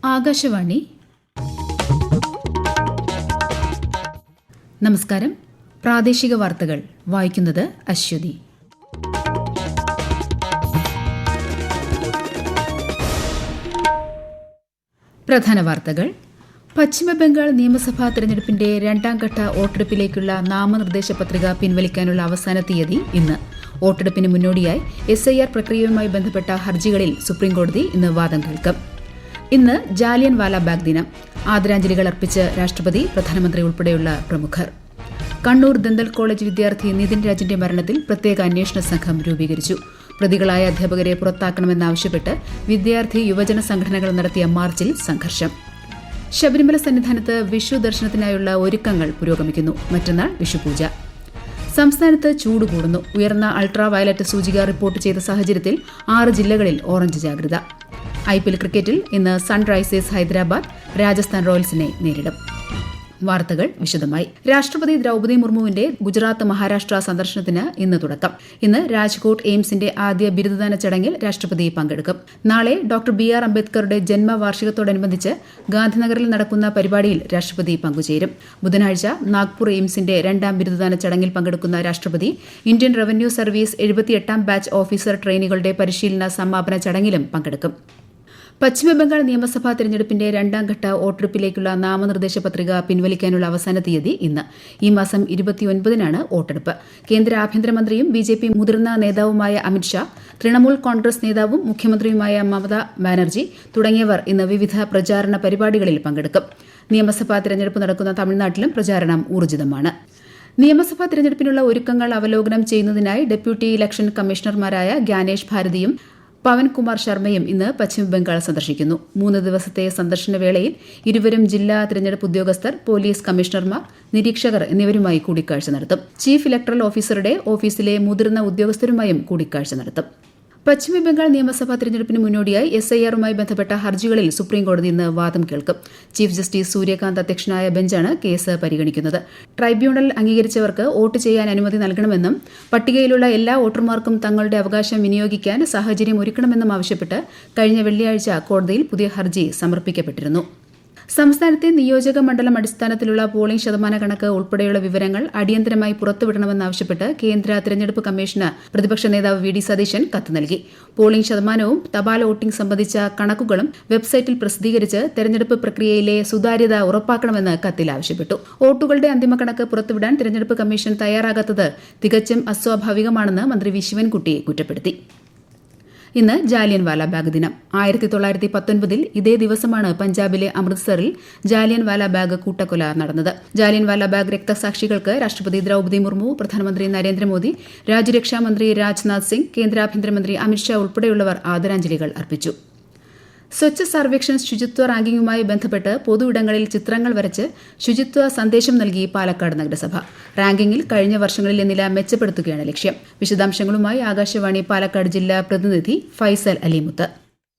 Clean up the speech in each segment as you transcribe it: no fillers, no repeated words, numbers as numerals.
ആകാശവാണി. നമസ്കാരം. പ്രാദേശിക വാർത്തകൾ വായിക്കുന്നത് അശ്വതി. പ്രധാന വാർത്തകൾ. പശ്ചിമബംഗാൾ നിയമസഭാ തെരഞ്ഞെടുപ്പിന്റെ രണ്ടാംഘട്ട വോട്ടെടുപ്പിലേക്കുള്ള നാമനിർദ്ദേശ പത്രിക പിൻവലിക്കാനുള്ള അവസാന തീയതി ഇന്ന്. വോട്ടെടുപ്പിന് മുന്നോടിയായി SIR പ്രക്രിയയുമായി ബന്ധപ്പെട്ട ഹർജികളിൽ സുപ്രീംകോടതി ഇന്ന് വാദം കേൾക്കും. ഇന്ന് ജാലിയൻ വാലാബാഗ് ദിനം. ആദരാഞ്ജലികൾ അർപ്പിച്ച് രാഷ്ട്രപതി, പ്രധാനമന്ത്രി ഉൾപ്പെടെയുള്ള പ്രമുഖർ. കണ്ണൂർ ദന്തൽ കോളേജ് വിദ്യാർത്ഥി നിതിൻ രാജിന്റെ മരണത്തിൽ പ്രത്യേക അന്വേഷണ സംഘം രൂപീകരിച്ചു. പ്രതികളായ അധ്യാപകരെ പുറത്താക്കണമെന്നാവശ്യപ്പെട്ട് വിദ്യാർത്ഥി യുവജന സംഘടനകൾ നടത്തിയ മാർച്ചിൽ സംഘർഷം. ശബരിമല സന്നിധാനത്ത് വിഷു ദർശനത്തിനായുള്ള ഒരുക്കങ്ങൾ പുരോഗമിക്കുന്നു. മറ്റന്നാൾ വിഷുപൂജ. സംസ്ഥാനത്ത് ചൂട് കൂടുന്നു. ഉയർന്ന അൾട്രാ വയലറ്റ് സൂചിക റിപ്പോർട്ട് ചെയ്ത സാഹചര്യത്തിൽ 6 ജില്ലകളിൽ ഓറഞ്ച് ജാഗ്രത. IPL ക്രിക്കറ്റിൽ ഇന്ന് സൺറൈസേഴ്സ് ഹൈദരാബാദ് രാജസ്ഥാൻ റോയൽസിനെ നേരിടും. വാർത്തകൾ വിശദമായി. രാഷ്ട്രപതി ദ്രൌപദി മുർമുവിന്റെ ഗുജറാത്ത്, മഹാരാഷ്ട്ര സന്ദർശനത്തിന് ഇന്ന് തുടക്കം. ഇന്ന് രാജ്കോട്ട് എയിംസിന്റെ ആദ്യ ബിരുദദാന ചടങ്ങിൽ രാഷ്ട്രപതി പങ്കെടുക്കും. നാളെ ഡോക്ടർ BR അംബേദ്കറുടെ ജന്മവാർഷികത്തോടനുബന്ധിച്ച് ഗാന്ധിനഗറിൽ നടക്കുന്ന പരിപാടിയിൽ രാഷ്ട്രപതി പങ്കുചേരും. ബുധനാഴ്ച നാഗ്പൂർ എയിംസിന്റെ 2ാം ബിരുദദാന ചടങ്ങിൽ പങ്കെടുക്കുന്ന രാഷ്ട്രപതി ഇന്ത്യൻ റവന്യൂ സർവീസ് 78ാം ബാച്ച് ഓഫീസർ ട്രെയിനികളുടെ പരിശീലന സമാപന ചടങ്ങിലും പങ്കെടുക്കും. പശ്ചിമബംഗാൾ നിയമസഭാ തെരഞ്ഞെടുപ്പിന്റെ രണ്ടാംഘട്ട വോട്ടെടുപ്പിലേക്കുള്ള നാമനിർദ്ദേശ പത്രിക പിൻവലിക്കാനുള്ള അവസാന തീയതി ഇന്ന്. ഈ മാസം 29-നാണ് വോട്ടെടുപ്പ്. കേന്ദ്ര ആഭ്യന്തരമന്ത്രിയും BJP മുതിർന്ന നേതാവുമായ അമിത്ഷാ, തൃണമൂൽ കോൺഗ്രസ് നേതാവും മുഖ്യമന്ത്രിയുമായ മമതാ ബാനർജി തുടങ്ങിയവർ ഇന്ന് വിവിധ പ്രചാരണ പരിപാടികളിൽ പങ്കെടുക്കും. നിയമസഭാ തെരഞ്ഞെടുപ്പ് നടക്കുന്ന തമിഴ്നാട്ടിലും പ്രചാരണം ഊർജിതമാണ്. നിയമസഭാ തെരഞ്ഞെടുപ്പിനുള്ള ഒരുക്കങ്ങൾ അവലോകനം ചെയ്യുന്നതിനായി ഡെപ്യൂട്ടി ഇലക്ഷൻ കമ്മീഷണർമാരായ ഗ്യാനേഷ് ഭാരതിയും പവൻകുമാർ ശർമ്മയും ഇന്ന് പശ്ചിമബംഗാൾ സന്ദർശിക്കുന്നു. 3 ദിവസത്തെ സന്ദർശന വേളയിൽ ഇരുവരും ജില്ലാ തെരഞ്ഞെടുപ്പ് ഉദ്യോഗസ്ഥർ, പോലീസ് കമ്മീഷണർമാർ, നിരീക്ഷകർ എന്നിവരുമായി കൂടിക്കാഴ്ച നടത്തും. ചീഫ് ഇലക്ടറൽ ഓഫീസറുടെ ഓഫീസിലെ മുതിർന്ന ഉദ്യോഗസ്ഥരുമായും കൂടിക്കാഴ്ച നടത്തും. പശ്ചിമബംഗാൾ നിയമസഭാ തെരഞ്ഞെടുപ്പിന് മുന്നോടിയായി SIR-ുമായി ബന്ധപ്പെട്ട ഹർജികളിൽ സുപ്രീംകോടതി ഇന്ന് വാദം കേൾക്കും. ചീഫ് ജസ്റ്റിസ് സൂര്യകാന്ത് അധ്യക്ഷനായ ബെഞ്ചാണ് കേസ് പരിഗണിക്കുന്നത്. ട്രൈബ്യൂണൽ അംഗീകരിച്ചവർക്ക് വോട്ട് ചെയ്യാൻ അനുമതി നൽകണമെന്നും പട്ടികയിലുള്ള എല്ലാ വോട്ടർമാർക്കും തങ്ങളുടെ അവകാശം വിനിയോഗിക്കാൻ സാഹചര്യം ഒരുക്കണമെന്നും ആവശ്യപ്പെട്ട് കഴിഞ്ഞ വെള്ളിയാഴ്ച കോടതിയിൽ പുതിയ ഹർജി സമർപ്പിക്കപ്പെട്ടിരുന്നു. സംസ്ഥാനത്തെ നിയോജക മണ്ഡലം അടിസ്ഥാനത്തിലുള്ള പോളിംഗ് ശതമാന കണക്ക് ഉൾപ്പെടെയുള്ള വിവരങ്ങൾ അടിയന്തരമായി പുറത്തുവിടണമെന്നാവശ്യപ്പെട്ട് കേന്ദ്ര തെരഞ്ഞെടുപ്പ് കമ്മീഷന് പ്രതിപക്ഷ നേതാവ് VD സതീശൻ കത്ത് നൽകി. പോളിംഗ് ശതമാനവും തപാൽ വോട്ടിംഗ് സംബന്ധിച്ച കണക്കുകളും വെബ്സൈറ്റിൽ പ്രസിദ്ധീകരിച്ച് തെരഞ്ഞെടുപ്പ് പ്രക്രിയയിലെ സുതാര്യത ഉറപ്പാക്കണമെന്ന് കത്തിൽ ആവശ്യപ്പെട്ടു. വോട്ടുകളുടെ അന്തിമ കണക്ക് പുറത്തുവിടാൻ തെരഞ്ഞെടുപ്പ് കമ്മീഷൻ തയ്യാറാകാത്തത് തികച്ചും അസ്വാഭാവികമാണെന്ന് മന്ത്രി V ശിവൻകുട്ടി കുറ്റപ്പെടുത്തി. ഇന്ന് ജാലിയൻ വാലാബാഗ് ദിനം. 1919 ഇതേ ദിവസമാണ് പഞ്ചാബിലെ അമൃത്സറിൽ ജാലിയൻ വാലാബാഗ് കൂട്ടക്കൊല നടന്നത്. ജാലിയൻ വാലാബാഗ് രക്തസാക്ഷികൾക്ക് രാഷ്ട്രപതി ദ്രൌപദി മുർമു, പ്രധാനമന്ത്രി നരേന്ദ്രമോദി, രാജ്യരക്ഷാമന്ത്രി രാജ്നാഥ് സിംഗ്, കേന്ദ്ര ആഭ്യന്തരമന്ത്രി അമിത്ഷാ ഉൾപ്പെടെയുള്ളവർ ആദരാഞ്ജലികൾ അർപ്പിച്ചു. സ്വച്ഛ് സർവേക്ഷൺ ശുചിത്വ റാങ്കിങ്ങുമായി ബന്ധപ്പെട്ട് പൊതു ഇടങ്ങളിൽ ചിത്രങ്ങൾ വരച്ച് ശുചിത്വ സന്ദേശം നൽകി പാലക്കാട് നഗരസഭ. റാങ്കിങ്ങിൽ കഴിഞ്ഞ വർഷങ്ങളിലെ നില മെച്ചപ്പെടുത്തുകയാണ് ലക്ഷ്യം. വിശദാംശങ്ങളുമായി ആകാശവാണി പാലക്കാട് ജില്ലാ പ്രതിനിധി ഫൈസൽ അലിമുത്ത്.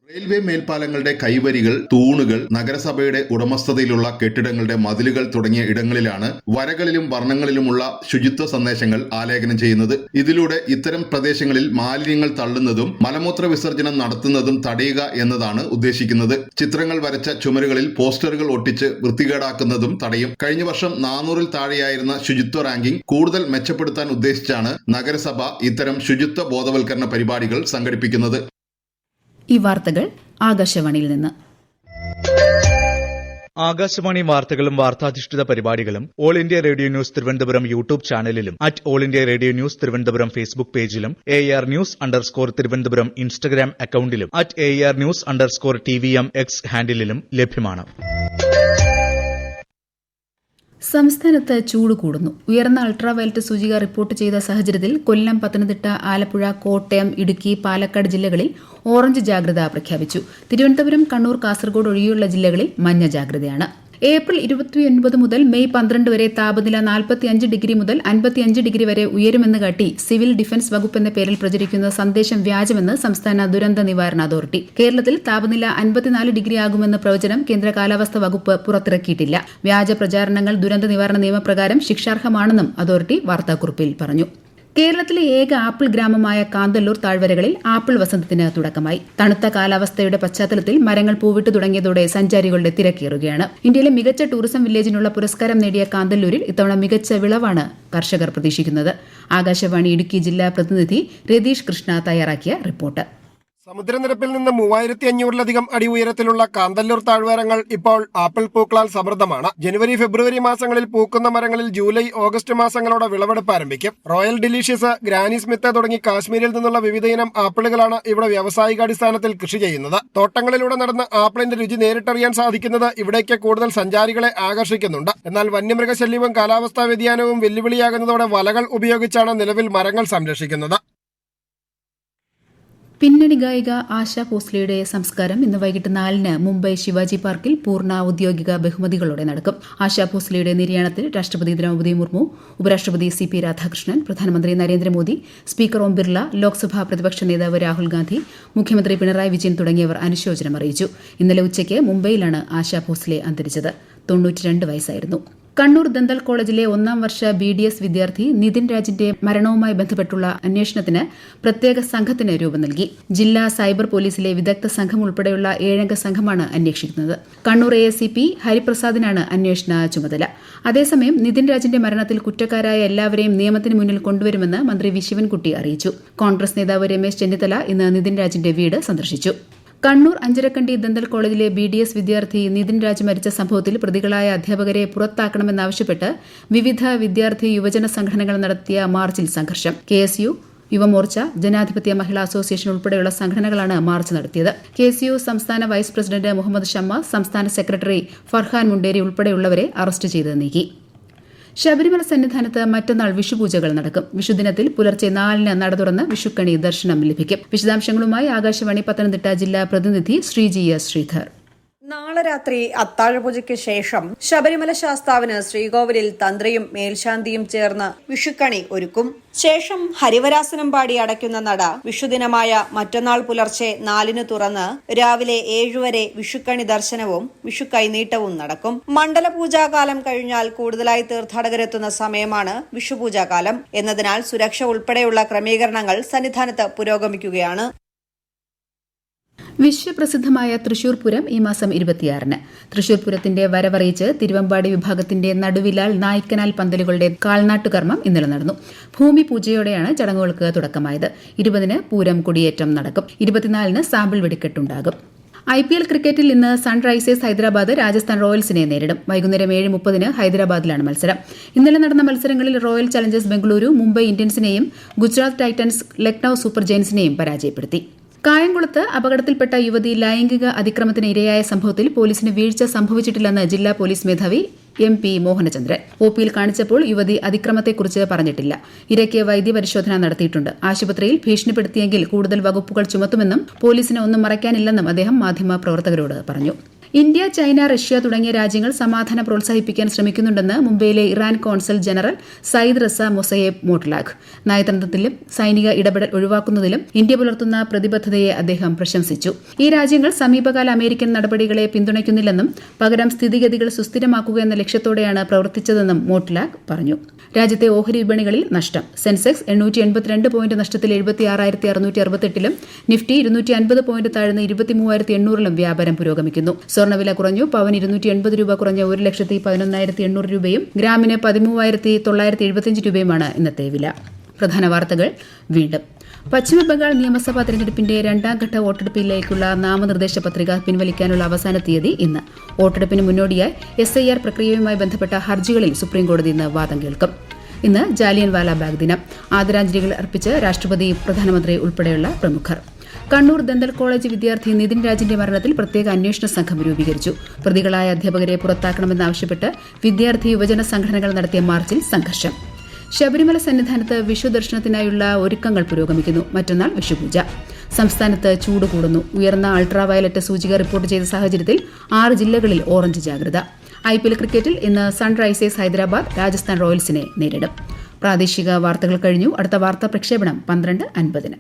റെയിൽവേ മേൽപ്പാലങ്ങളുടെ കൈവരികൾ, തൂണുകൾ, നഗരസഭയുടെ ഉടമസ്ഥതയിലുള്ള കെട്ടിടങ്ങളുടെ മതിലുകൾ തുടങ്ങിയ ഇടങ്ങളിലാണ് വരകളിലും വർണ്ണങ്ങളിലുമുള്ള ശുചിത്വ സന്ദേശങ്ങൾ ആലേഖനം ചെയ്യുന്നത്. ഇതിലൂടെ ഇത്തരം പ്രദേശങ്ങളിൽ മാലിന്യങ്ങൾ തള്ളുന്നതും മലമൂത്ര വിസർജനം നടത്തുന്നതും തടയുക എന്നതാണ് ഉദ്ദേശിക്കുന്നത്. ചിത്രങ്ങൾ വരച്ച ചുമരുകളിൽ പോസ്റ്ററുകൾ ഒട്ടിച്ച് വൃത്തികേടാക്കുന്നതും തടയും. കഴിഞ്ഞ വർഷം 400-ൽ താഴെയായിരുന്ന ശുചിത്വ റാങ്കിംഗ് കൂടുതൽ മെച്ചപ്പെടുത്താൻ ഉദ്ദേശിച്ചാണ് നഗരസഭ ഇത്തരം ശുചിത്വ ബോധവൽക്കരണ പരിപാടികൾ സംഘടിപ്പിക്കുന്നത്. ഈ വാർത്തകൾ ആകാശവാണിയിൽ നിന്ന്. ആകാശവാണി വാർത്തകളും വാർത്താധിഷ്ഠിത പരിപാടികളും all India radio news Thiruvananthapuram YouTube ചാനലിലും all India radio news Thiruvananthapuram Facebook പേജിലും AR News_ തിരുവനന്തപുരം ഇൻസ്റ്റഗ്രാം അക്കൌണ്ടിലും AR News_TVM X ഹാൻഡിലും ലഭ്യമാണ്. സംസ്ഥാനത്ത് ചൂട് കൂടുന്നു. ഉയർന്ന അൾട്രാ വയലറ്റ് സൂചിക റിപ്പോർട്ട് ചെയ്ത സാഹചര്യത്തിൽ കൊല്ലം, പത്തനംതിട്ട, ആലപ്പുഴ, കോട്ടയം, ഇടുക്കി, പാലക്കാട് ജില്ലകളിൽ ഓറഞ്ച് ജാഗ്രത പ്രഖ്യാപിച്ചു. തിരുവനന്തപുരം, കണ്ണൂർ, കാസർഗോഡ് ഒഴികെയുള്ള ജില്ലകളിൽ മഞ്ഞ ജാഗ്രതയാണ്. ഏപ്രിൽ 29 മുതൽ മെയ് 12 വരെ താപനില 45 ഡിഗ്രി മുതൽ 55 ഡിഗ്രി വരെ ഉയരുമെന്ന് കാട്ടി സിവിൽ ഡിഫൻസ് വകുപ്പ് എന്ന പേരിൽ പ്രചരിക്കുന്ന സന്ദേശം വ്യാജമെന്ന് സംസ്ഥാന ദുരന്ത നിവാരണ അതോറിറ്റി. കേരളത്തിൽ താപനില 54 ഡിഗ്രി ആകുമെന്ന പ്രവചനം കേന്ദ്ര കാലാവസ്ഥാ വകുപ്പ് പുറത്തിറക്കിയിട്ടില്ല. വ്യാജ പ്രചാരണങ്ങൾ ദുരന്ത നിവാരണ നിയമപ്രകാരം ശിക്ഷാർഹമാണെന്നും അതോറിറ്റി വാർത്താക്കുറിപ്പിൽ പറഞ്ഞു. കേരളത്തിലെ ഏക ആപ്പിൾ ഗ്രാമമായ കാന്തല്ലൂർ താഴ്വരകളിൽ ആപ്പിൾ വസന്തത്തിന് തുടക്കമായി. തണുത്ത കാലാവസ്ഥയുടെ പശ്ചാത്തലത്തിൽ മരങ്ങൾ പൂവിട്ടു തുടങ്ങിയതോടെ സഞ്ചാരികളുടെ തിരക്കേറുകയാണ്. ഇന്ത്യയിലെ മികച്ച ടൂറിസം വില്ലേജിനുള്ള പുരസ്കാരം നേടിയ കാന്തല്ലൂരിൽ ഇത്തവണ മികച്ച വിളവാണ് കർഷകർ പ്രതീക്ഷിക്കുന്നത്. ആകാശവാണി ഇടുക്കി ജില്ലാ പ്രതിനിധി രതീഷ് കൃഷ്ണ തയ്യാറാക്കിയ റിപ്പോർട്ട്. സമുദ്രനിരപ്പിൽ നിന്ന് 3500-ലധികം അടി ഉയരത്തിലുള്ള കാന്തല്ലൂർ താഴ്വാരങ്ങൾ ഇപ്പോൾ ആപ്പിൾ പൂക്കളാൽ സമൃദ്ധമാണ്. ജനുവരി ഫെബ്രുവരി മാസങ്ങളിൽ പൂക്കുന്ന മരങ്ങളിൽ ജൂലൈ ഓഗസ്റ്റ് മാസങ്ങളോടെ വിളവെടുപ്പ് ആരംഭിക്കും. റോയൽ ഡിലീഷ്യസ്, ഗ്രാനി സ്മിത്ത് തുടങ്ങി കാശ്മീരിൽ നിന്നുള്ള വിവിധയിനം ആപ്പിളുകളാണ് ഇവിടെ വ്യാവസായികാടിസ്ഥാനത്തിൽ കൃഷി ചെയ്യുന്നത്. തോട്ടങ്ങളിലൂടെ നടന്ന് ആപ്പിളിന്റെ രുചി നേരിട്ടറിയാൻ സാധിക്കുന്നത് ഇവിടേക്ക് കൂടുതൽ സഞ്ചാരികളെ ആകർഷിക്കുന്നുണ്ട്. എന്നാൽ വന്യമൃഗശല്യവും കാലാവസ്ഥാ വ്യതിയാനവും വെല്ലുവിളിയാകുന്നതോടെ വലകൾ ഉപയോഗിച്ചാണ് നിലവിൽ മരങ്ങൾ സംരക്ഷിക്കുന്നത്. പിന്നണി ഗായിക ആശാ ഭോസ്ലെയുടെ സംസ്കാരം ഇന്ന് വൈകിട്ട് 4-ന് മുംബൈ ശിവാജി പാർക്കിൽ പൂർണ്ണ ഔദ്യോഗിക ബഹുമതികളോടെ നടക്കും. ആശാ ഭോസ്ലെയുടെ നിര്യാണത്തിൽ രാഷ്ട്രപതി ദ്രൌപദി മുർമു, ഉപരാഷ്ട്രപതി CP രാധാകൃഷ്ണൻ, പ്രധാനമന്ത്രി നരേന്ദ്രമോദി, സ്പീക്കർ ഓം ബിർള, ലോക്സഭാ പ്രതിപക്ഷ നേതാവ് രാഹുൽ ഗാന്ധി, മുഖ്യമന്ത്രി പിണറായി വിജയൻ തുടങ്ങിയവർ അനുശോചനം അറിയിച്ചു. ഇന്നലെ ഉച്ചയ്ക്ക് മുംബൈയിലാണ് ആശാ ഭോസ്ലെ അന്തരിച്ചത്. 92 വയസ്സായിരുന്നു. കണ്ണൂർ ദന്തൽ കോളേജിലെ 1-ാം വർഷ BDS വിദ്യാർത്ഥി നിതിൻ രാജിന്റെ മരണവുമായി ബന്ധപ്പെട്ടുള്ള അന്വേഷണത്തിന് പ്രത്യേക സംഘത്തിന് രൂപം നൽകി. ജില്ലാ സൈബർ പോലീസിലെ വിദഗ്ധ സംഘം ഉൾപ്പെടെയുള്ള 7-അംഗ സംഘമാണ് അന്വേഷിക്കുന്നത്. കണ്ണൂർ ASCP ഹരിപ്രസാദിനാണ് അന്വേഷണ ചുമതല. അതേസമയം നിതിൻ രാജിന്റെ മരണത്തിൽ കുറ്റക്കാരായ എല്ലാവരെയും നിയമത്തിന് മുന്നിൽ കൊണ്ടുവരുമെന്ന് മന്ത്രി വി ശിവൻകുട്ടി അറിയിച്ചു. കോൺഗ്രസ് നേതാവ് രമേശ് ചെന്നിത്തല ഇന്ന് നിതിൻ രാജിന്റെ വീട് സന്ദർശിച്ചു. കണ്ണൂർ അഞ്ചരക്കണ്ടി ദന്തൽ കോളേജിലെ BDS വിദ്യാർത്ഥി നിതിൻ രാജ് മരിച്ച സംഭവത്തിൽ പ്രതികളായ അധ്യാപകരെ പുറത്താക്കണമെന്നാവശ്യപ്പെട്ട് വിവിധ വിദ്യാർത്ഥി യുവജന സംഘടനകൾ നടത്തിയ മാർച്ചിൽ സംഘർഷം. KSU, യുവമോർച്ച, ജനാധിപത്യ മഹിളാ അസോസിയേഷൻ ഉൾപ്പെടെയുള്ള സംഘടനകളാണ് മാർച്ച് നടത്തിയത്. KSU സംസ്ഥാന വൈസ് പ്രസിഡന്റ് മുഹമ്മദ് ഷമ്മ, സംസ്ഥാന സെക്രട്ടറി ഫർഹാൻ മുണ്ടേരി ഉൾപ്പെടെയുള്ളവരെ അറസ്റ്റ് ചെയ്ത് നീക്കി. ശബരിമല സന്നിധാനത്ത് മറ്റന്നാൾ വിഷുപൂജകൾ നടക്കും. വിഷുദിനത്തിൽ പുലർച്ചെ 4-ന് നട തുറന്ന് വിഷുക്കണി ദർശനം ലഭിക്കും. വിശദാംശങ്ങളുമായി ആകാശവാണി പത്തനംതിട്ട ജില്ലാ പ്രതിനിധി GS ശ്രീധർ. നാളെ രാത്രി അത്താഴപൂജയ്ക്ക് ശേഷം ശബരിമല ശാസ്താവിന് ശ്രീകോവിലിൽ തന്ത്രിയും മേൽശാന്തിയും ചേർന്ന് വിഷുക്കണി ഒരുക്കും. ശേഷം ഹരിവരാസനം പാടി അടയ്ക്കുന്ന നട വിഷുദിനമായ മറ്റന്നാൾ പുലർച്ചെ 4-ന് തുറന്ന് രാവിലെ 7 വരെ വിഷുക്കണി ദർശനവും വിഷുക്കൈനീട്ടവും നടക്കും. മണ്ഡലപൂജാകാലം കഴിഞ്ഞാൽ കൂടുതലായി തീർത്ഥാടകരെത്തുന്ന സമയമാണ് വിഷുപൂജാകാലം എന്നതിനാൽ സുരക്ഷ ഉൾപ്പെടെയുള്ള ക്രമീകരണങ്ങൾ സന്നിധാനത്ത് പുരോഗമിക്കുകയാണ്. വിശ്വപ്രസിദ്ധമായ തൃശൂർ പൂരം ഈ മാസം 26-ന്. തൃശൂർ പൂരത്തിന്റെ വരവറിയിച്ച് തിരുവമ്പാടി വിഭാഗത്തിന്റെ നടുവിലാൽ നായ്ക്കനാൽ പന്തലുകളുടെ കാൽനാട്ടുകർമ്മം ഇന്നലെ നടന്നു. ഭൂമി പൂജയോടെയാണ് ചടങ്ങുകൾക്ക് തുടക്കമായത്. 20-ന് പൂരം കൊടിയേറ്റം നടക്കും. 24-ന് സാമ്പിൾ വെടിക്കെട്ടുണ്ടാകും. IPL ക്രിക്കറ്റിൽ ഇന്ന് സൺറൈസേഴ്സ് ഹൈദരാബാദ് രാജസ്ഥാൻ റോയൽസിനെ നേരിടും. വൈകുന്നേരം 7:30-ന് ഹൈദരാബാദിലാണ് മത്സരം. ഇന്നലെ നടന്ന മത്സരങ്ങളിൽ റോയൽ ചലഞ്ചേഴ്സ് ബംഗളൂരു മുംബൈ ഇന്ത്യൻസിനെയും ഗുജറാത്ത് ടൈറ്റൻസ് ലക്നൌ സൂപ്പർ ജയൻസിനെയും പരാജയപ്പെടുത്തി. കായംകുളത്ത് അപകടത്തിൽപ്പെട്ട യുവതി ലൈംഗിക അതിക്രമത്തിന് ഇരയായ സംഭവത്തിൽ പോലീസിന് വീഴ്ച സംഭവിച്ചിട്ടില്ലെന്ന് ജില്ലാ പോലീസ് മേധാവി MP മോഹനചന്ദ്രൻ. OPയിൽ കാണിച്ചപ്പോൾ യുവതി അതിക്രമത്തെക്കുറിച്ച് പറഞ്ഞിട്ടില്ല. ഇരയ്ക്ക് വൈദ്യപരിശോധന നടത്തിയിട്ടുണ്ട്. ആശുപത്രിയിൽ ഭീഷണിപ്പെടുത്തിയെങ്കിൽ കൂടുതൽ വകുപ്പുകൾ ചുമത്തുമെന്നും പോലീസിന് ഒന്നും മറയ്ക്കാനില്ലെന്നും അദ്ദേഹം മാധ്യമപ്രവർത്തകരോട് പറഞ്ഞു. ഇന്ത്യ, ചൈന, റഷ്യ തുടങ്ങിയ രാജ്യങ്ങൾ സമാധാനം പ്രോത്സാഹിപ്പിക്കാൻ ശ്രമിക്കുന്നുണ്ടെന്ന് മുംബൈയിലെ Iran consul general Sayyid Reza Mosayeb Motlagh. നയതന്ത്രത്തിലും സൈനിക ഇടപെടൽ ഒഴിവാക്കുന്നതിലും ഇന്ത്യ പുലർത്തുന്ന പ്രതിബദ്ധതയെ അദ്ദേഹം പ്രശംസിച്ചു. ഈ രാജ്യങ്ങൾ സമീപകാല അമേരിക്കൻ നടപടികളെ പിന്തുണയ്ക്കുന്നില്ലെന്നും പകരം സ്ഥിതിഗതികൾ സുസ്ഥിരമാക്കുക എന്ന ലക്ഷ്യത്തോടെയാണ് പ്രവർത്തിച്ചതെന്നും മോട്ട്ലാഖ് പറഞ്ഞു. രാജ്യത്തെ ഓഹരി വിപണികളിൽ നഷ്ടം. സെൻസെക്സ് 882 പോയിന്റ് നഷ്ടത്തിൽ 76,668-ലും നിഫ്റ്റി 250 പോയിന്റ് താഴ്ന്ന് 23,800-ലും വ്യാപാരം പുരോഗമിക്കുന്നു. സ്വർണ്ണവില കുറഞ്ഞു. പവന് 280 രൂപ കുറഞ്ഞ് 1,11,800 രൂപയും ഗ്രാമിന് 13,975 രൂപയുമാണ് ഇന്നത്തെ വില. പ്രധാന വാർത്തകൾ വീണ്ടും. പശ്ചിമബംഗാൾ നിയമസഭാ തെരഞ്ഞെടുപ്പിന്റെ 2-ാം ഘട്ട വോട്ടെടുപ്പിലേക്കുള്ള നാമനിർദ്ദേശ പത്രിക പിൻവലിക്കാനുള്ള അവസാന തീയതി ഇന്ന്. വോട്ടെടുപ്പിന് മുന്നോടിയായി SIR പ്രക്രിയയുമായി ബന്ധപ്പെട്ട ഹർജികളിൽ സുപ്രീംകോടതി ഇന്ന് വാദം കേൾക്കും. ഇന്ന് ജാലിയൻവാല ബാഗ് ദിനം. ആദരാഞ്ജലികൾ അർപ്പിച്ച് രാഷ്ട്രപതി, പ്രധാനമന്ത്രി ഉൾപ്പെടെയുള്ള പ്രമുഖർ. കണ്ണൂർ ദന്തൽ കോളേജ് വിദ്യാർത്ഥി നിതിൻ രാജിന്റെ മരണത്തിൽ പ്രത്യേക അന്വേഷണ സംഘം രൂപീകരിച്ചു. പ്രതികളായ അധ്യാപകരെ പുറത്താക്കണമെന്നാവശ്യപ്പെട്ട് വിദ്യാർത്ഥി യുവജന സംഘടനകൾ നടത്തിയ മാർച്ചിൽ സംഘർഷം. ശബരിമല സന്നിധാനത്ത് വിഷു ദർശനത്തിനായുള്ള ഒരുക്കങ്ങൾ പുരോഗമിക്കുന്നു. മറ്റന്നാൾ വിഷുപൂജ. സംസ്ഥാനത്ത് ചൂട് കൂടുന്നു. ഉയർന്ന അൾട്രാവയലറ്റ് സൂചിക റിപ്പോർട്ട് ചെയ്ത സാഹചര്യത്തിൽ 6 ജില്ലകളിൽ ഓറഞ്ച് ജാഗ്രത. IPL ക്രിക്കറ്റിൽ ഇന്ന് സൺറൈസേഴ്സ് ഹൈദരാബാദ് രാജസ്ഥാൻ റോയൽസിനെ നേരിടും. പ്രാദേശിക വാർത്തകൾ കഴിഞ്ഞു. അടുത്ത വാർത്താ പ്രക്ഷേപണം 12:50-ന്.